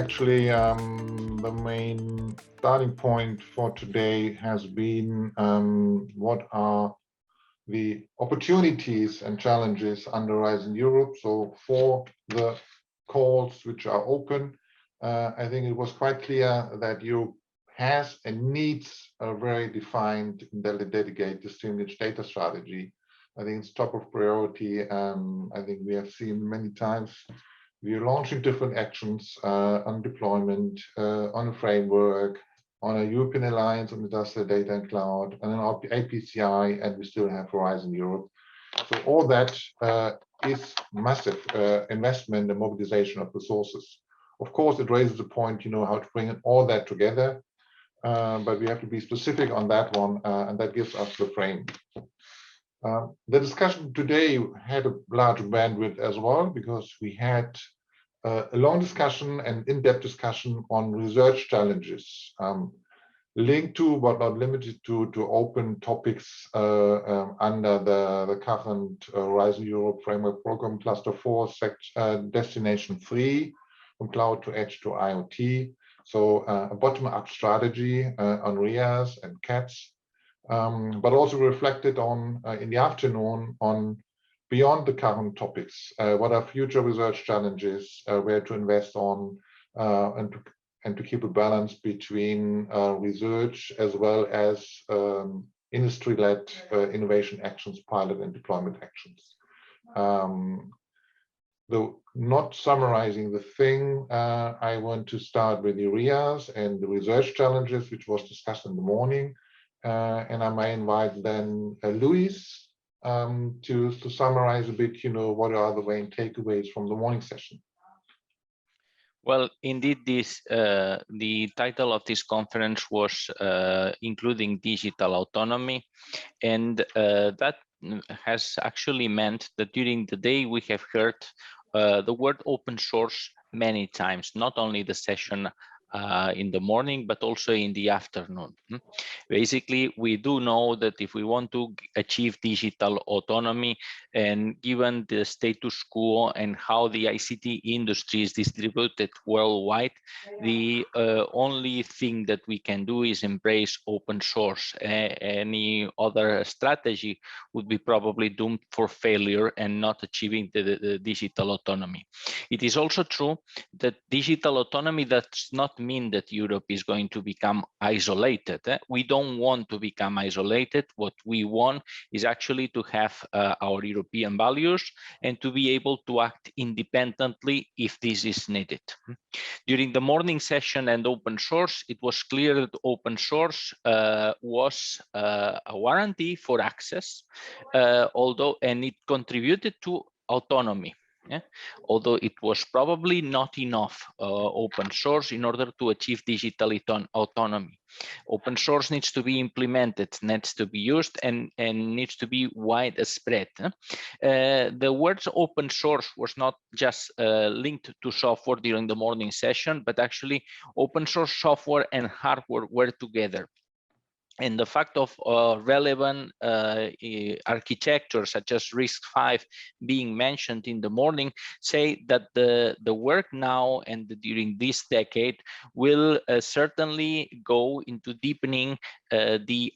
Actually, the main starting point for today has been what are the opportunities and challenges under Horizon Europe. So for the calls which are open, I think it was quite clear that Europe has and needs a very defined, dedicated, distinguished data strategy. I think it's top of priority. I think we have seen many times we are launching different actions on deployment, on a framework, on a European Alliance on Industrial Data and Cloud, and an APCI, and we still have Horizon Europe. So all that is massive investment and mobilization of resources. Of course, it raises the point, how to bring all that together, but we have to be specific on that one, and that gives us the frame. The discussion today had a large bandwidth as well, because we had a long discussion and in-depth discussion on research challenges linked to, but not limited to open topics under the current Horizon Europe Framework Program Cluster 4, Destination 3, from cloud to edge to IoT. So a bottom-up strategy on RIAs and CATs. But also reflected on in the afternoon on beyond the current topics. What are future research challenges? Where to invest on, and to keep a balance between research as well as industry-led innovation actions, pilot and deployment actions. Though not summarizing the thing, I want to start with the RIAs and the research challenges, which was discussed in the morning. And I may invite then Luis to summarize a bit, what are the main takeaways from the morning session. Well, indeed, the title of this conference was including digital autonomy, and that has actually meant that during the day we have heard the word open source many times, not only the session in the morning, but also in the afternoon. Basically, we do know that if we want to achieve digital autonomy, and given the status quo and how the ICT industry is distributed worldwide, the only thing that we can do is embrace open source. Any other strategy would be probably doomed for failure and not achieving the digital autonomy. It is also true that digital autonomy does not mean that Europe is going to become isolated. We don't want to become isolated. What we want is actually to have our European values and to be able to act independently if this is needed. During the morning session and open source, it was clear that open source was a warranty for access, and it contributed to autonomy. Yeah? Although it was probably not enough open source in order to achieve digital autonomy. Open source needs to be implemented, needs to be used, and needs to be widespread. The words open source was not just linked to software during the morning session, but actually open source software and hardware were together. And the fact of relevant architecture such as RISC-V being mentioned in the morning say that the work now and during this decade will certainly go into deepening the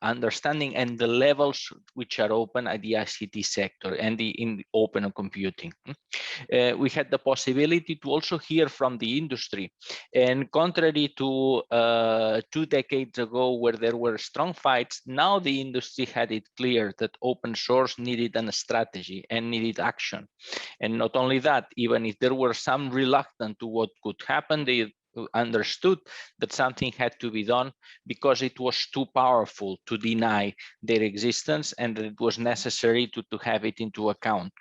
understanding and the levels which are open at the ICT sector and in the open computing. We had the possibility to also hear from the industry, and contrary to 2 decades ago where there were strong fights, now the industry had it clear that open source needed a strategy and needed action. And not only that, even if there were some reluctant to what could happen, they understood that something had to be done because it was too powerful to deny their existence, and that it was necessary to have it into account.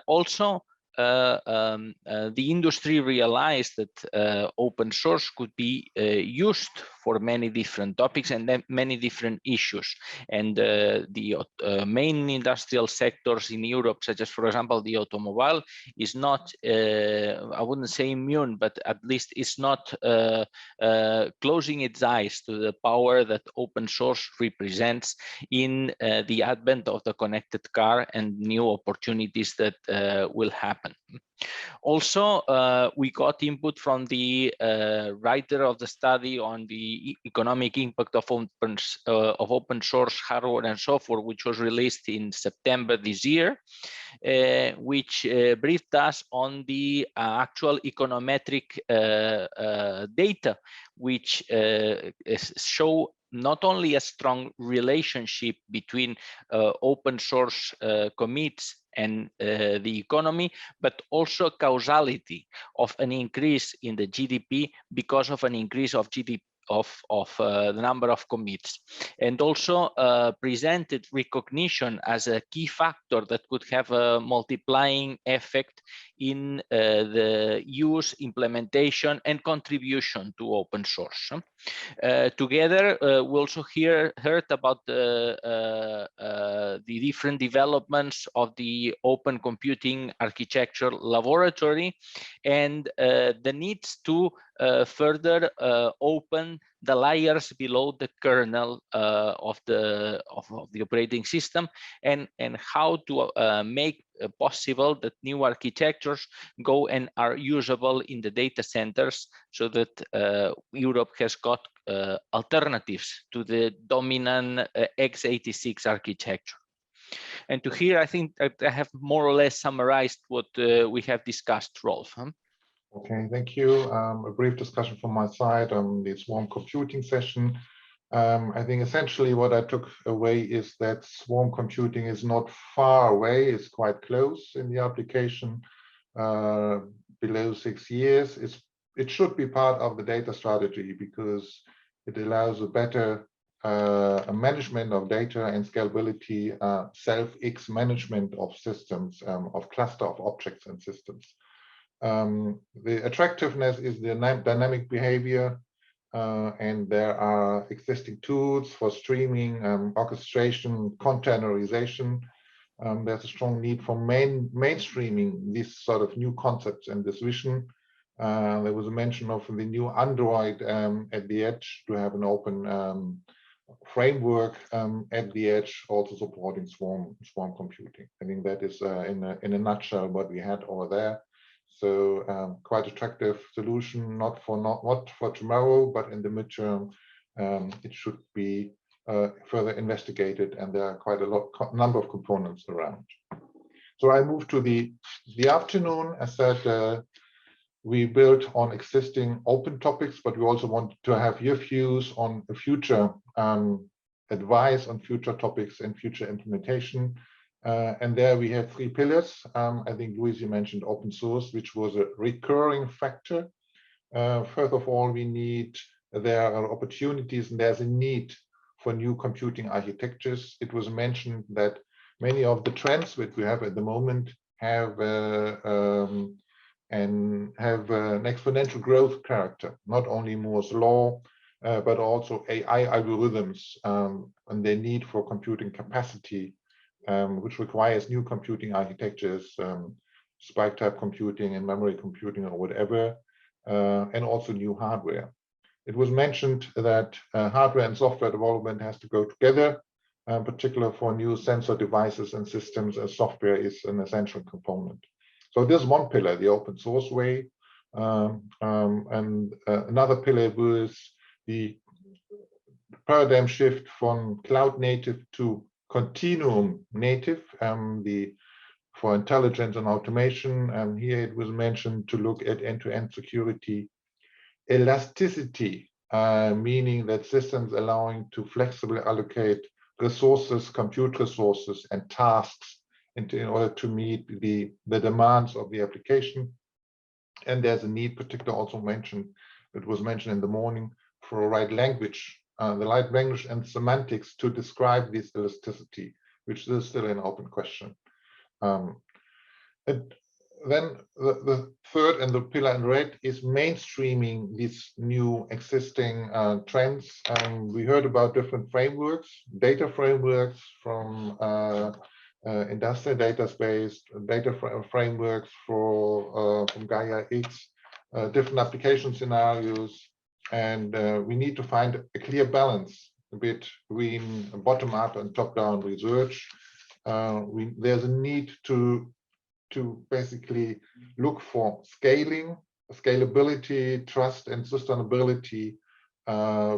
Also, the industry realized that open source could be used for many different topics and then many different issues. And the main industrial sectors in Europe, such as, for example, the automobile, is not, I wouldn't say immune, but at least it's not closing its eyes to the power that open source represents in the advent of the connected car and new opportunities that will happen. Also, we got input from the writer of the study on the economic impact of open source hardware and software, which was released in September this year, which briefed us on the actual econometric data, which show not only a strong relationship between open source commits and the economy, but also causality of an increase in the GDP because of an increase of GDP of the number of commits, and also presented recognition as a key factor that could have a multiplying effect in the use, implementation, and contribution to open source. Together, we also heard about the different developments of the Open Computing Architecture Laboratory and the needs to further open the layers below the kernel of the operating system, and how to make possible that new architectures go and are usable in the data centers, so that Europe has got alternatives to the dominant x86 architecture. And to here, I think I have more or less summarized what we have discussed, Rolf. Okay, thank you. A brief discussion from my side on the swarm computing session. I think essentially what I took away is that swarm computing is not far away, it's quite close in the application, below 6 years. It should be part of the data strategy because it allows a better management of data and scalability, self-X management of systems, of cluster of objects and systems. The attractiveness is the dynamic behavior, and there are existing tools for streaming, orchestration, containerization. There's a strong need for mainstreaming these sort of new concepts and this vision. There was a mention of the new Android at the edge to have an open framework at the edge, also supporting swarm computing. I think that is in a nutshell what we had over there. So quite attractive solution, not for tomorrow, but in the midterm, it should be further investigated, and there are quite a number of components around. So I moved to the afternoon. I said we built on existing open topics, but we also want to have your views on the future advice on future topics and future implementation. And there we have 3 pillars. I think, Luis, you mentioned open source, which was a recurring factor. First of all, there are opportunities and there's a need for new computing architectures. It was mentioned that many of the trends that we have at the moment have an exponential growth character, not only Moore's law, but also AI algorithms and their need for computing capacity, which requires new computing architectures, spike type computing and memory computing or whatever, and also new hardware. It was mentioned that hardware and software development has to go together, particularly for new sensor devices and systems, as software is an essential component. So this is one pillar, the open source way. And another pillar was the paradigm shift from cloud native to continuum native, for intelligence and automation. And here it was mentioned to look at end-to-end security. Elasticity, meaning that systems allowing to flexibly allocate resources, compute resources, and tasks in order to meet the demands of the application. And there's a need, particularly also mentioned, it was mentioned in the morning, for a right language, the right language and semantics to describe this elasticity, which is still an open question. And then the third and the pillar in red is mainstreaming these new existing trends. We heard about different frameworks, data frameworks from industrial data space, data frameworks from Gaia X, different application scenarios, and we need to find a clear balance between bottom-up and top-down research. There's a need to to basically look for scalability, trust, and sustainability,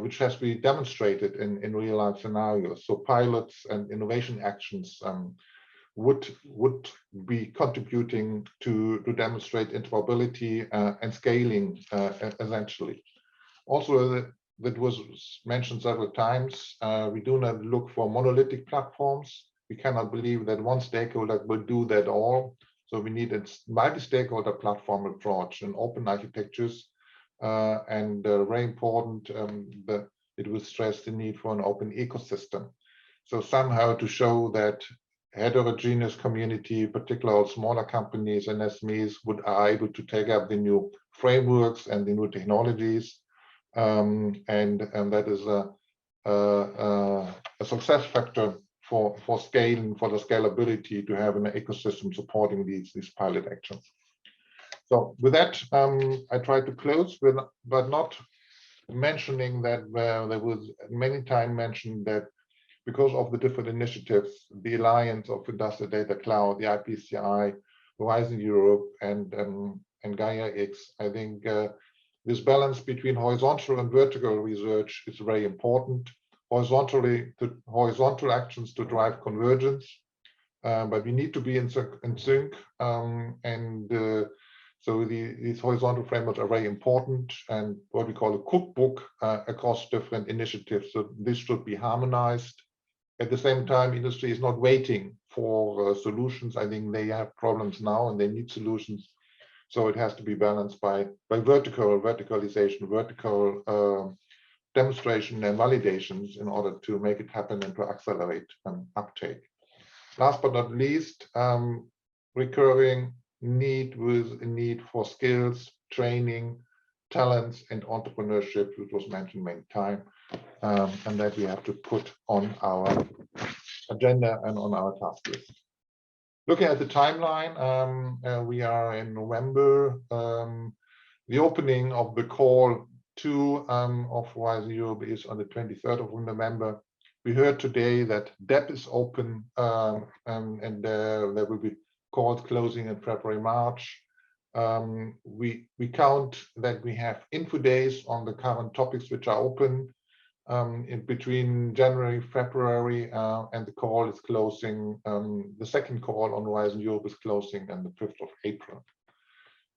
which has been demonstrated in real life scenarios. So pilots and innovation actions would be contributing to demonstrate interoperability and scaling essentially. Also, that was mentioned several times. We do not look for monolithic platforms. We cannot believe that one stakeholder will do that all. So we need a multi-stakeholder platform approach and open architectures. And very important, it will stress the need for an open ecosystem. So somehow to show that heterogeneous community, particularly smaller companies and SMEs, are able to take up the new frameworks and the new technologies. And that is a success factor for scaling, for the scalability, to have an ecosystem supporting these pilot actions. So with that, I try to close, but not mentioning that there was many times mentioned that because of the different initiatives, the Alliance of Industrial Data Cloud, the IPCI, Horizon Europe, and Gaia X, I think this balance between horizontal and vertical research is very important. Horizontal actions to drive convergence, but we need to be in sync. So these horizontal frameworks are very important, and what we call a cookbook across different initiatives. So this should be harmonized. At the same time, industry is not waiting for solutions. I think they have problems now and they need solutions. So it has to be balanced by verticalization, vertical demonstration and validations in order to make it happen and to accelerate uptake. Last but not least, recurring need with a need for skills, training, talents, and entrepreneurship, which was mentioned many times, and that we have to put on our agenda and on our task list. Looking at the timeline, we are in November. The opening of the call 2 of Horizon Europe is on the 23rd of November. We heard today that DEP is open, and there will be calls closing in February, March. We count that we have info days on the current topics which are open in between January, February, and the call is closing. The second call on Horizon Europe is closing on the 5th of April.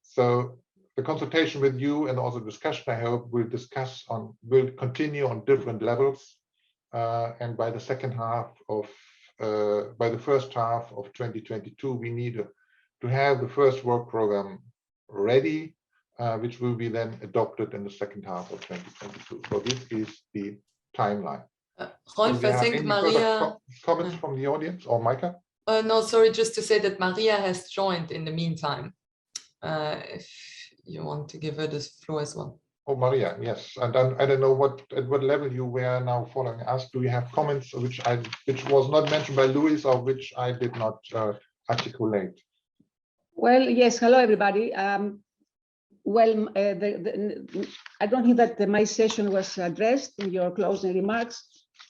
So the consultation with you and also discussion, I hope, will continue on different levels. And by the first half of 2022, we need to have the first work program ready, which will be then adopted in the second half of 2022. So this is the timeline. Rolf, I think Maria... Comments from the audience, or Micah? No, sorry, just to say that Maria has joined in the meantime. If you want to give her the floor as well. Oh, Maria, yes. And I don't know at what level you were now following us. Do you have comments which was not mentioned by Luis or which I did not articulate? Well, yes. Hello, everybody. I don't think that my session was addressed in your closing remarks.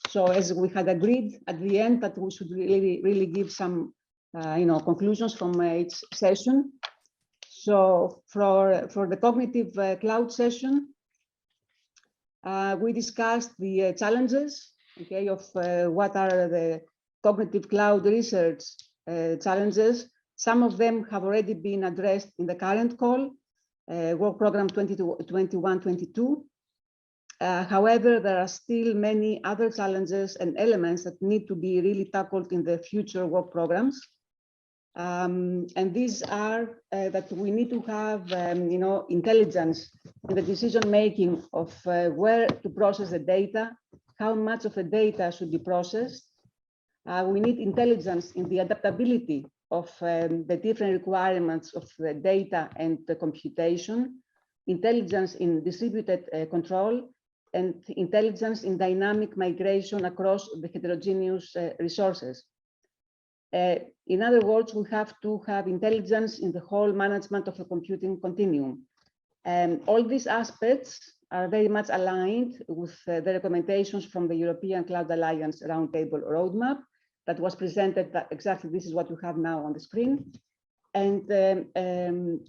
So as we had agreed at the end that we should really give some conclusions from each session. So for the cognitive cloud session, we discussed the challenges, okay, of what are the cognitive cloud research challenges. Some of them have already been addressed in the current call, work program 21-22. However, there are still many other challenges and elements that need to be really tackled in the future work programs. And these are that we need to have, intelligence in the decision-making of where to process the data, how much of the data should be processed. We need intelligence in the adaptability of the different requirements of the data and the computation, intelligence in distributed control, and intelligence in dynamic migration across the heterogeneous resources. In other words, we have to have intelligence in the whole management of the computing continuum. And all these aspects are very much aligned with the recommendations from the European Cloud Alliance Roundtable Roadmap that was presented. Exactly, this is what you have now on the screen. And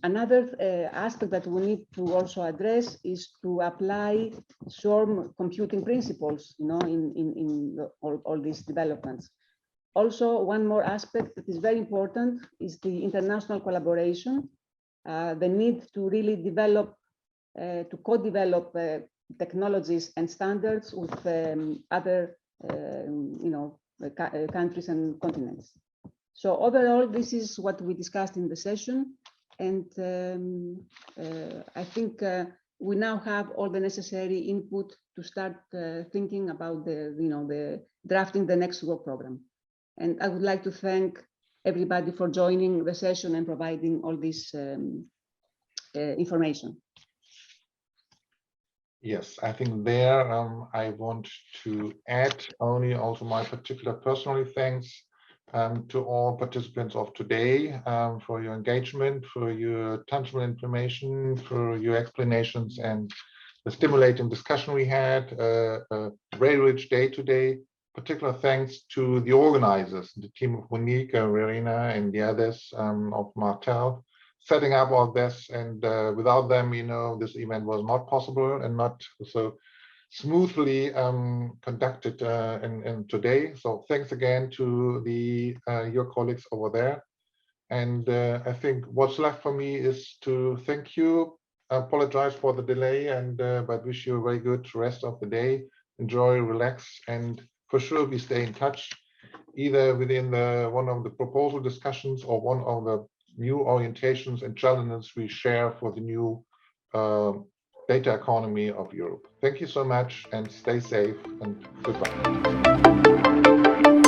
another aspect that we need to also address is to apply swarm computing principles, in all these developments. Also, one more aspect that is very important is the international collaboration, the need to really develop, to co-develop technologies and standards with other, countries and continents. So overall, this is what we discussed in the session, and I think we now have all the necessary input to start thinking about the drafting the next work program. And I would like to thank everybody for joining the session and providing all this information. Yes, I think there I want to add only also my particular personal thanks to all participants of today for your engagement, for your tangible information, for your explanations and the stimulating discussion we had, a very rich day today. Particular thanks to the organizers, the team of Monique, Verena, and the others of Martel, setting up all this. And without them, this event was not possible and not so smoothly conducted in today. So thanks again to your colleagues over there. And I think what's left for me is to thank you, apologize for the delay, and but wish you a very good rest of the day. Enjoy, relax, and for sure we stay in touch, either within one of the proposal discussions or one of the new orientations and challenges we share for the new data economy of Europe. Thank you so much and stay safe and goodbye.